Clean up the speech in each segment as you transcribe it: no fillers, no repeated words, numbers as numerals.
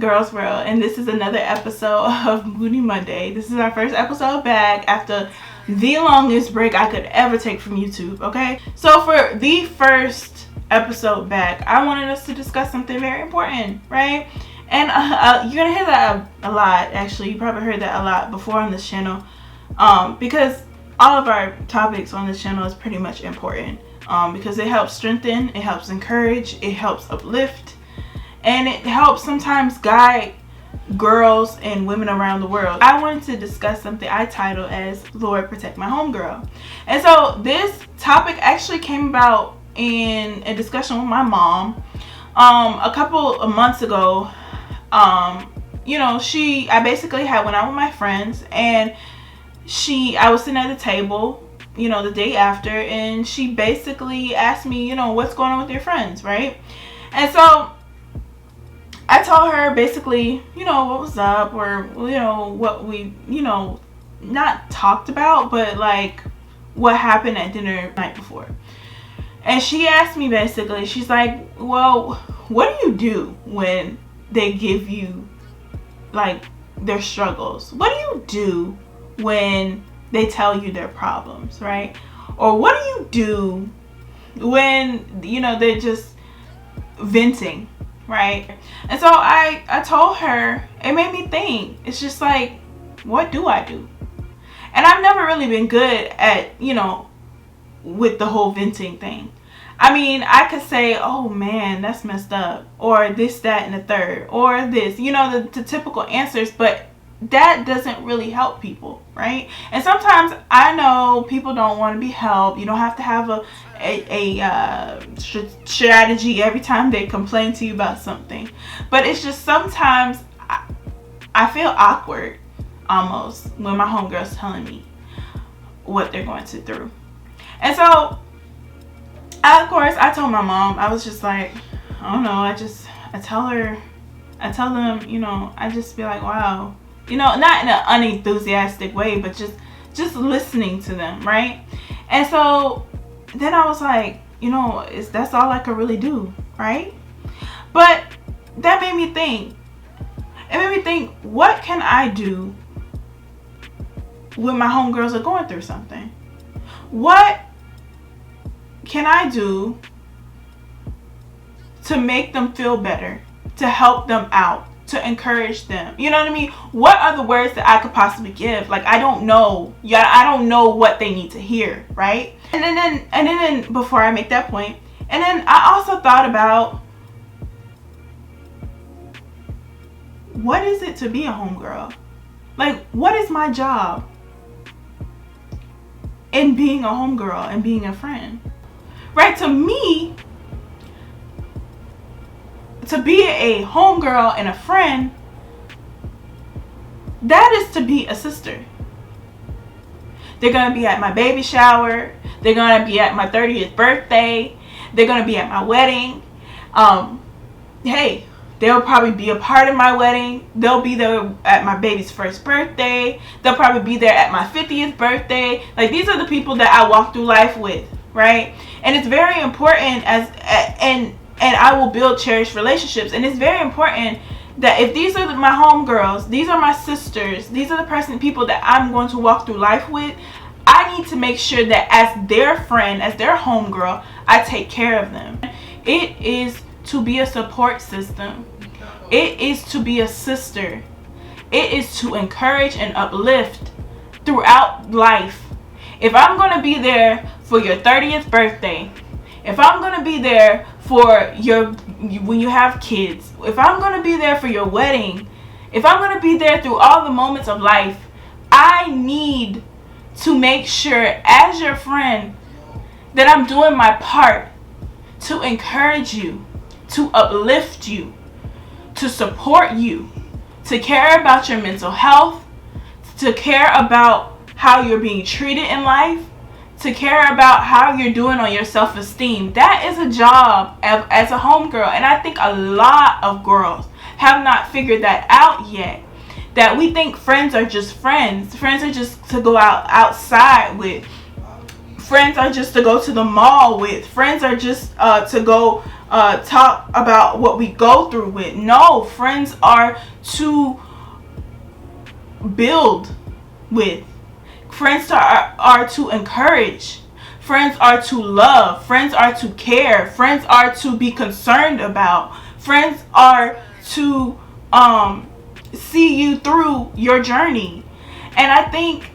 Girls World, and this is another episode of Moody Monday. This is our first episode back after the longest break I could ever take from YouTube, okay? So for the first episode back, I wanted us to discuss something very important, right? And you're gonna hear that a lot, actually. You probably heard that a lot before on this channel, because all of our topics on this channel is pretty much important, because it helps strengthen, it helps encourage, it helps uplift, and it helps sometimes guide girls and women around the world. I wanted to discuss something I titled as Lord Protect My Homegirl. And so this topic actually came about in a discussion with my mom a couple of months ago. You know, I basically had went out with my friends, and I was sitting at the table, you know, the day after, and she basically asked me, you know, what's going on with your friends, right? And so I told her basically, you know, what was up, or, you know, what we, you know, not talked about, but like what happened at dinner the night before. And she asked me basically, she's like, well, what do you do when they give you like their struggles? What do you do when they tell you their problems, right? Or what do you do when, you know, they're just venting, right? And so I told her, it made me think. It's just like, what do I do? And I've never really been good at, you know, with the whole venting thing. I mean, I could say, oh man, that's messed up, or this, that, and the third, or this, you know, the typical answers, but that doesn't really help people, right? And sometimes I know people don't want to be helped. You don't have to have a strategy every time they complain to you about something, but it's just sometimes I feel awkward almost when my homegirl's telling me what they're going through. And so of course, I told my mom, I was just like, I don't know, I tell them, you know, I just be like, wow, you know, not in an unenthusiastic way, but just listening to them, right? And so then I was like, you know, that's all I could really do, right? But that made me think. It made me think, what can I do when my homegirls are going through something? What can I do to make them feel better, to help them out, to encourage them? You know what I mean? What are the words that I could possibly give? Like, I don't know. Yeah, I don't know what they need to hear, right? And then before I make that point, and then I also thought about, what is it to be a homegirl? Like, what is my job in being a homegirl and being a friend? Right? To me, to be a homegirl and a friend, that is to be a sister. They're going to be at my baby shower. They're going to be at my 30th birthday. They're going to be at my wedding. Hey, they'll probably be a part of my wedding. They'll be there at my baby's first birthday. They'll probably be there at my 50th birthday. Like, these are the people that I walk through life with, right? And it's very important and I will build cherished relationships. And it's very important that if these are my homegirls, these are my sisters, these are the people that I'm going to walk through life with, I need to make sure that as their friend, as their homegirl, I take care of them. It is to be a support system. It is to be a sister. It is to encourage and uplift throughout life. If I'm going to be there for your 30th birthday, if I'm going to be there for when you have kids, if I'm going to be there for your wedding, if I'm going to be there through all the moments of life, I need to make sure as your friend that I'm doing my part to encourage you, to uplift you, to support you, to care about your mental health, to care about how you're being treated in life, to care about how you're doing on your self-esteem. That is a job as a homegirl. And I think a lot of girls have not figured that out yet. That we think friends are just friends. Friends are just to go outside with. Friends are just to go to the mall with. Friends are just to go talk about what we go through with. No, friends are to build with. Friends are to encourage. Friends are to love. Friends are to care. Friends are to be concerned about. Friends are to see you through your journey. And I think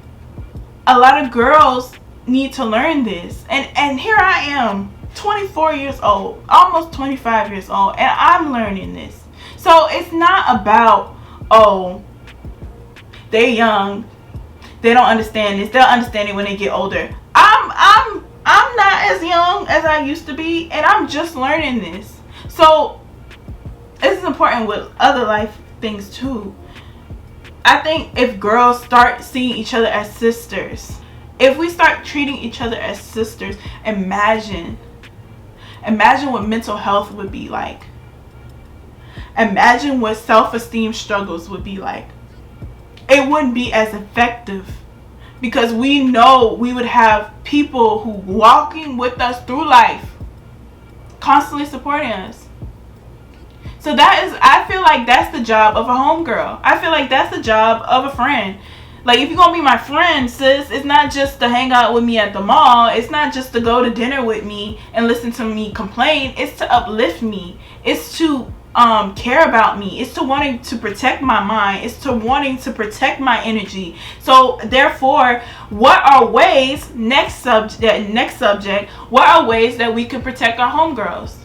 a lot of girls need to learn this. And here I am, 24 years old, almost 25 years old, and I'm learning this. So it's not about, oh, they're young, they don't understand this, they'll understand it when they get older. I'm not as young as I used to be, and I'm just learning this. So this is important with other life things too. I think if girls start seeing each other as sisters, if we start treating each other as sisters, imagine what mental health would be like. Imagine what self-esteem struggles would be like. It wouldn't be as effective, because we know we would have people who walking with us through life, constantly supporting us. So I feel like that's the job of a homegirl. I feel like that's the job of a friend. Like, if you're going to be my friend, sis, it's not just to hang out with me at the mall. It's not just to go to dinner with me and listen to me complain. It's to uplift me. It's to care about me. It's to wanting to protect my mind. It's to wanting to protect my energy. So, therefore, what are ways, next subject, what are ways that we can protect our homegirls?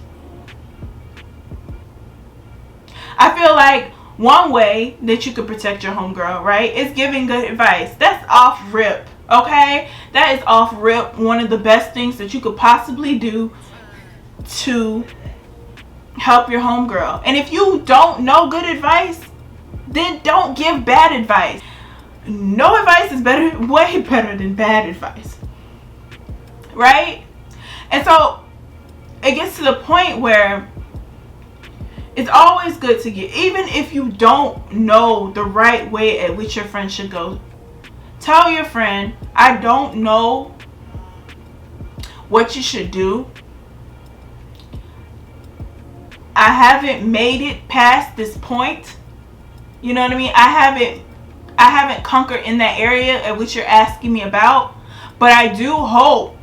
I feel like one way that you could protect your homegirl, right, is giving good advice. That's off rip, okay? That is off rip one of the best things that you could possibly do to help your homegirl. And if you don't know good advice, then don't give bad advice. No advice is way better than bad advice, right? And so it gets to the point where it's always good to get, even if you don't know the right way at which your friend should go, tell your friend, I don't know what you should do. I haven't made it past this point. You know what I mean? I haven't conquered in that area at which you're asking me about. But I do hope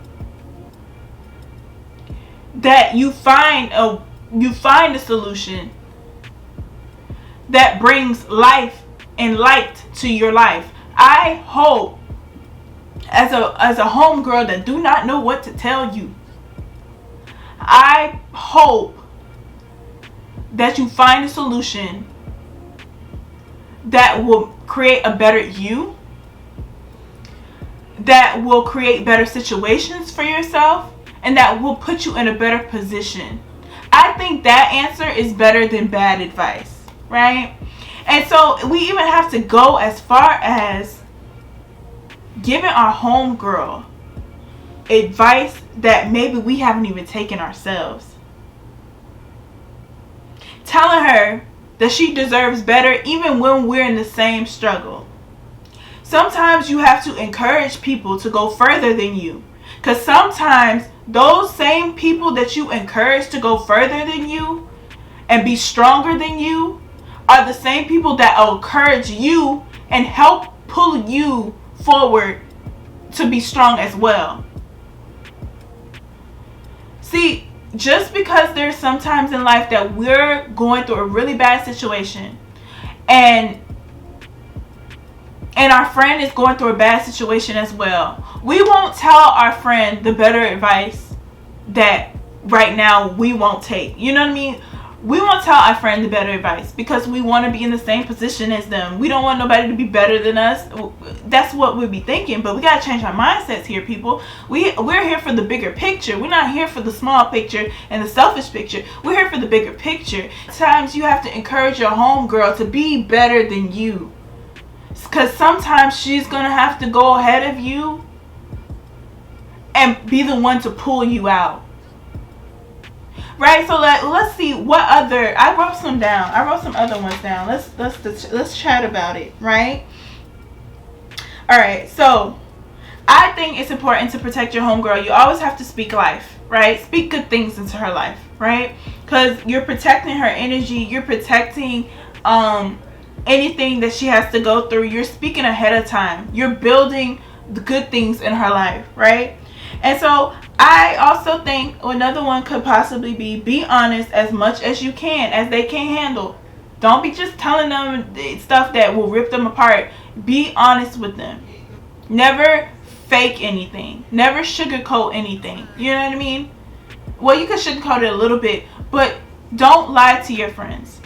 that you find a solution that brings life and light to your life. I hope, as a homegirl that do not know what to tell you, I hope that you find a solution that will create a better you, that will create better situations for yourself, and that will put you in a better position. I think that answer is better than bad advice, right? And so we even have to go as far as giving our homegirl advice that maybe we haven't even taken ourselves. Telling her that she deserves better even when we're in the same struggle. Sometimes you have to encourage people to go further than you. Because sometimes those same people that you encourage to go further than you and be stronger than you are the same people that will encourage you and help pull you forward to be strong as well. See, just because there's sometimes in life that we're going through a really bad situation and our friend is going through a bad situation as well, we won't tell our friend the better advice that right now we won't take. You know what I mean? We won't tell our friend the better advice because we want to be in the same position as them. We don't want nobody to be better than us. That's what we'll be thinking. But we got to change our mindsets here, people. We're here for the bigger picture. We're not here for the small picture and the selfish picture. We're here for the bigger picture. Sometimes you have to encourage your homegirl to be better than you. Because sometimes she's going to have to go ahead of you and be the one to pull you out. Right? So let's see what other, I wrote some down. I wrote some other ones down. Let's chat about it, right? All right. So I think it's important to protect your homegirl. You always have to speak life, right? Speak good things into her life, right? Because you're protecting her energy. You're protecting anything that she has to go through. You're speaking ahead of time. You're building the good things in her life, right? And so I also think another one could possibly be honest as much as you can, as they can handle. Don't be just telling them stuff that will rip them apart. Be honest with them. Never fake anything. Never sugarcoat anything. You know what I mean? Well, you can sugarcoat it a little bit, but don't lie to your friends.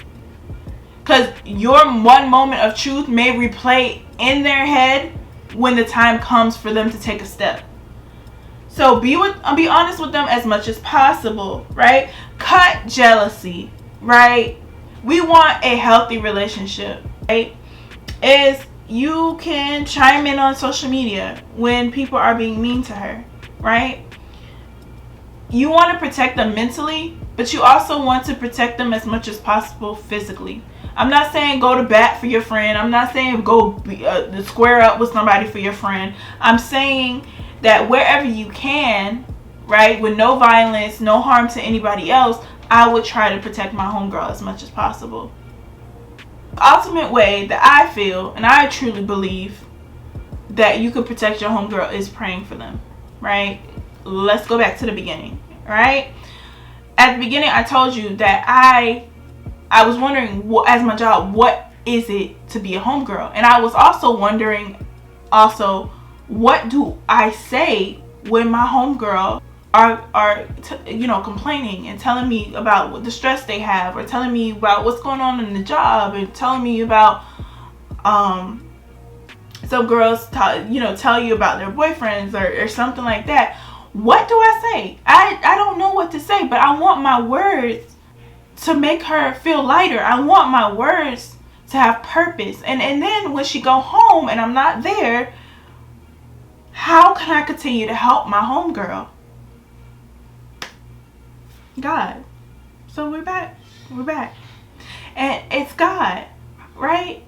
Because your one moment of truth may replay in their head when the time comes for them to take a step. So be honest with them as much as possible, right? Cut jealousy, right? We want a healthy relationship, right? You can chime in on social media when people are being mean to her, right? You want to protect them mentally, but you also want to protect them as much as possible physically. I'm not saying go to bat for your friend. I'm not saying go square up with somebody for your friend. I'm saying that wherever you can, right, with no violence, no harm to anybody else, I would try to protect my homegirl as much as possible. The ultimate way that I feel, and I truly believe, that you can protect your homegirl is praying for them, right? Let's go back to the beginning, right? At the beginning, I told you that I was wondering, as my job, what is it to be a homegirl? And I was also wondering, what do I say when my homegirl are complaining and telling me about the stress they have, or telling me about what's going on in the job, and telling me about some girls tell you about their boyfriends or something like that. What do I say? I don't know what to say, but I want my words to make her feel lighter. I want my words to have purpose. And then when she go home and I'm not there, how can I continue to help my homegirl? God. So we're back. And it's God, right?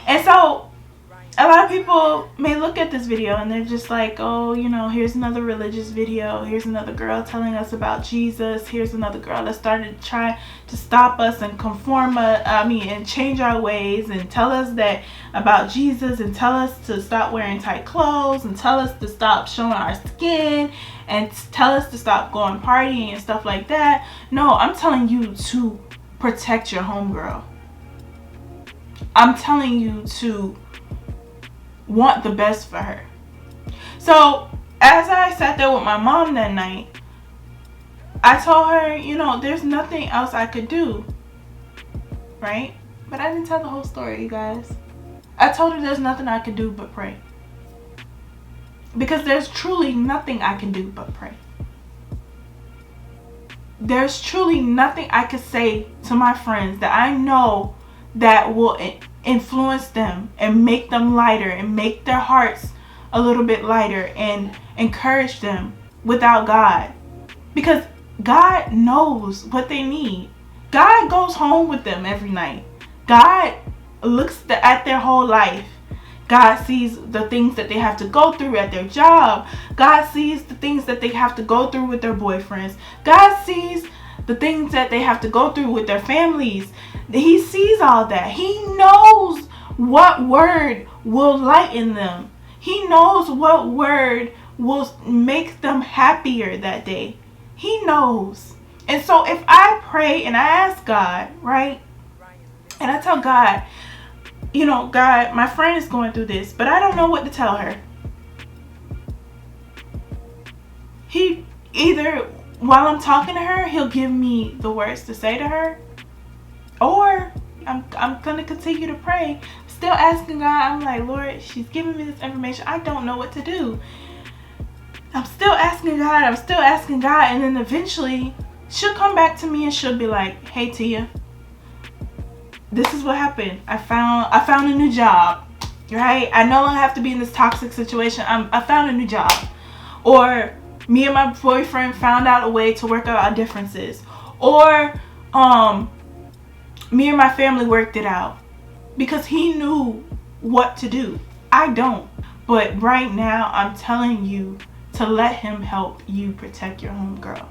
And so a lot of people may look at this video and they're just like, oh, here's another religious video. Here's another girl telling us about Jesus. Here's another girl that started trying to stop us and and change our ways, and tell us that about Jesus, and tell us to stop wearing tight clothes, and tell us to stop showing our skin, and tell us to stop going partying and stuff like that. No, I'm telling you to protect your homegirl. I'm telling you to want the best for her. So as I sat there with my mom that night, I told her, there's nothing else I could do, right? But I didn't tell the whole story, you guys. I told her there's nothing I could do but pray, because there's truly nothing I can do but pray. There's truly nothing I could say to my friends that I know that will influence them and make them lighter and make their hearts a little bit lighter and encourage them without God. Because God knows what they need. God goes home with them every night. God looks at their whole life. God sees the things that they have to go through at their job. God sees the things that they have to go through with their boyfriends. God sees the things that they have to go through with their families. He sees all that. He knows what word will lighten them. He knows what word will make them happier that day. He knows. And so if I pray and I ask God, right? And I tell God, God, my friend is going through this, but I don't know what to tell her. He either, while I'm talking to her, he'll give me the words to say to her, or I'm going to continue to pray. Still asking God. I'm like, Lord, she's giving me this information. I don't know what to do. I'm still asking God. And then eventually she'll come back to me and she'll be like, hey, Tia, this is what happened. I found a new job, right? I no longer have to be in this toxic situation. I found a new job. Or me and my boyfriend found out a way to work out our differences. Or me and my family worked it out, because he knew what to do. I don't. But right now, I'm telling you to let him help you protect your homegirl.